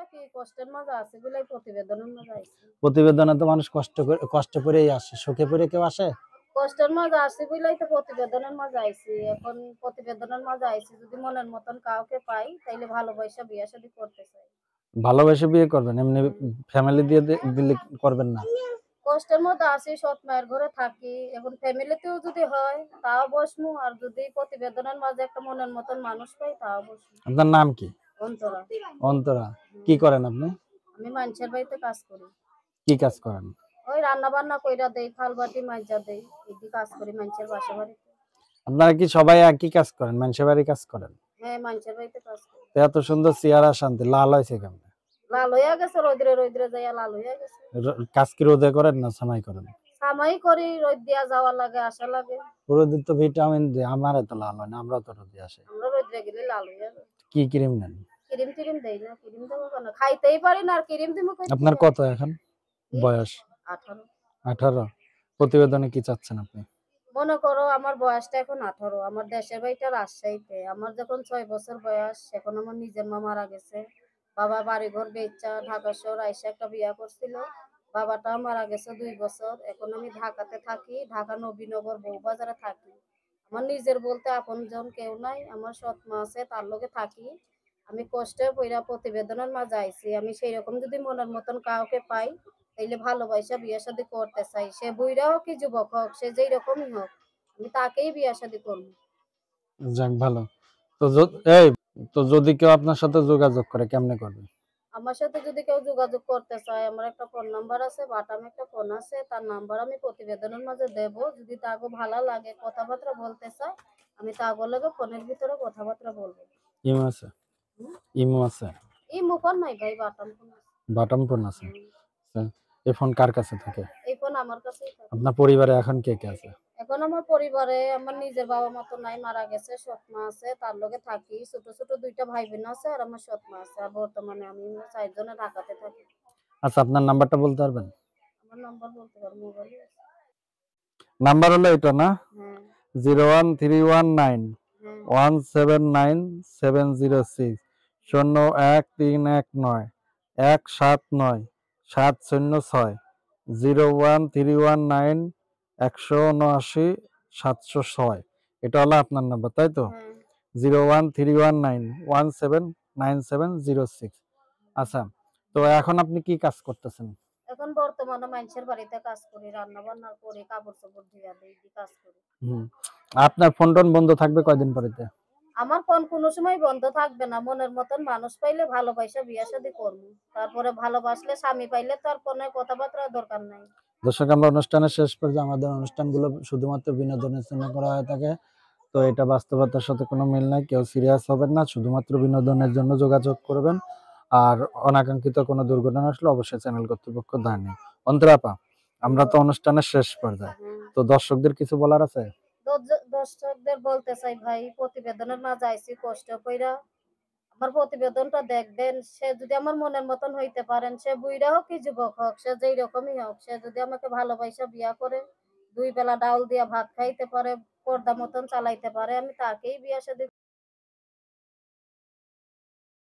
সমস্যা কি কষ্টের মাঝে আছে বলেই প্রতিবেদনের মাঝে আইছি। প্রতিবেদনে তো মানুষ কষ্ট করেই আসে, সুখে পড়ে কেউ আসে? কষ্টের মাঝে আছি বলেই তো প্রতিবেদনের মাঝে আইছি। এখন প্রতিবেদনের মাঝে আইছি যদি মনের মতন কাউকে পাই তাইলে ভালোবাসা বিয়ে শাদী করতে চাই। ভালোবেসে বিয়ে করবেন, এমনি হুম। ফ্যামিলি দিয়ে দিলে করবেন না? কষ্টের মধ্যে আছি, সৎ মায়ের ঘরে থাকি। এখন ফ্যামিলিতেও যদি হয় তাও বসমু, আর যদি প্রতিবেদনের মাঝে একটা মনের মতন মানুষ পাই তাও বসমু। আপনার নাম কি? অন্তরা। অন্তরা। কি করেন আপনি? আমি মানুষের বাড়িতে কাজ করি। কি কাজ করেন? ওই রান্না বান্না কইরা দেই, থাল বাটি মাইজা দেই, এই কাজ করি মানুষের বাসা বাড়িতে। আপনারা কি সবাই একই কাজ করেন, মানুষের বাড়ি কাজ করেন? হ্যাঁ, মানুষের বাড়িতে কাজ করি। তো এত সুন্দর চেহারা, শান্তি লাল হয়েছে কেমন? লাল হইয়া গেছে, রোদ্রে রোদ্রে যাইয়া লাল হইয়া গেছে। কাজ কি রোদে করেন না সামাই করেন? সামাই করি, রোদ দিয়া যাওয়া লাগে আসা লাগে। রোদে তো ভিটামিন দেয়, আমার এত লাল হয় না, আমরা তো রোদে আসে। আমরা রোদ্রে গেলে লাল হইয়া যায়। কি ক্রিম নেন? ক্রিম টিরিম দেই না, ক্রিম দেবো কেন? খাইতেই পারি না আর ক্রিম দিবো কই আপনার থেকে? কত এখন বয়স? 18। 18। প্রতিবেদনে কি চাচ্ছেন আপনি? মনে করো আমার বয়সটা এখন 18। আমার দেশের বাড়িটা রাজশাহীতে। আমার যখন 6 বছর বয়স এখন আমার নিজের মা মারা গেছে। বাবা বাড়িঘর বেচা ঢাকা শহর আইসা একটা বিয়া করছিল। বাবাটাও মারা গেছে 2 বছর। এখন আমি ঢাকাতে থাকি, ঢাকা নবীনগর বউবাজারে থাকি। আমার নিজের বলতে আপনজন কেউ নাই। আমার সৎ মা আছে, তার লগে থাকি। আমি কষ্টে পইরা প্রতিবেদনের মাঝে আইছি। আমি সেইরকম যদি মনের মতন কাউকে পাই তাইলে ভালোবাসা বিয়ে শাদী করতে চাই। সে বুইড়া হোক কি যুবক হোক, সে যেই রকমই হোক, আমি তাকেই বিয়ে শাদী করব। যাক ভালো। তো এই, তো যদি কেউ আপনার সাথে যোগাযোগ করে কেমনে করবে? আমার সাথে যদি কেউ যোগাযোগ করতে চায়, আমার একটা ফোন নাম্বার আছে, বাটাম একটা ফোন আছে, তার নাম্বার আমি প্রতিবেদনের মাঝে দেব। যদি তাকে ভালো লাগে কথাবার্তা বলতে চায়, আমি তাগো লগে ফোনের ভিতরে কথাবার্তা বলবো। ইমো আছে? হুম? ইমো আছে? ইমো ফোন নাই ভাই, বাটাম ফোন আছে। বাটন ফোন আছে? হুম। আচ্ছা, এই ফোন কার কাছে থাকে? এই ফোন আমার কাছেই থাকে। আপনার পরিবারে এখন কে কে আছে? এখন আমার পরিবারে আমার নিজের বাবা মা তো নাই, মারা গেছে। সৎ মা আছে, তার লগে থাকি। ছোট ছোট 2 টা ভাই বোন আছে আর আমার সৎ মা আছে। আর বর্তমানে আমি 4 জনে ঢাকাতে থাকি। আচ্ছা, আপনার নাম্বারটা বলতে পারবেন? আমার নাম্বার বলতে পারবো, মোবাইলে আছে। নাম্বার হলো এটা না? হ্যাঁ, 01319 হ্যাঁ, 179706 01319 179 706 01319 179 706। এটা হলো আপনার নাম্বার, তাই তো? হ্যাঁ। 01319 179706। আচ্ছা, তো এখন আপনি কি কাজ করতেছেন? এখন বর্তমানে মানুষের বাড়িতে কাজ করি, রান্না বান্না করি, কাপড়-চোপড় ধুইয়া দেই, এই কাজ করি। হুম। আপনার ফোন টোন বন্ধ থাকবে কয়দিন পরেতে? আমার ফোন কোনো সময় বন্ধ থাকবে না। মনের মতন মানুষ পাইলে ভালোবাসা বিয়া শাদী করবো। তারপরে ভালোবাসলে স্বামী পাইলে তো আর ফোনে কথাবার্তার দরকার নাই। দর্শক, আমরা অনুষ্ঠানের শেষ পর্যায়ে আমাদের অনুষ্ঠানগুলো শুধুমাত্র বিনোদনের জন্য করা হয়ে থাকে। তো এটা বাস্তবতার সাথে কোনো মিল নাই, কেউ সিরিয়াস হবেন না, শুধুমাত্র বিনোদনের জন্য যোগাযোগ করবেন। আর অনাকাঙ্ক্ষিত কোনো দুর্ঘটনা আসলে অবশ্যই চ্যানেল কর্তৃপক্ষ দায় নেই। অন্তরা আপা, আমরা তো অনুষ্ঠানের শেষ পর্যায়ে, হুম। তো দর্শকদের কিছু বলার আছে? দর্শকদের বলতে চাই ভাই, প্রতিবেদনের মাঝে আইছি কষ্ট কইরা। আমার প্রতিবেদনটা দেখবেন। সে যদি আমার মনের মতন হইতে পারেন, সে বুইড়া হোক কি যুবক হোক, সে যেই রকমই হোক, সে যদি আমাকে ভালোবাসা বিয়া করে, 2 বেলা ডাউল দিয়া ভাত খাইতে পারে, পর্দা মতন চালাইতে পারে, আমি তাকেই বিয়া শাদী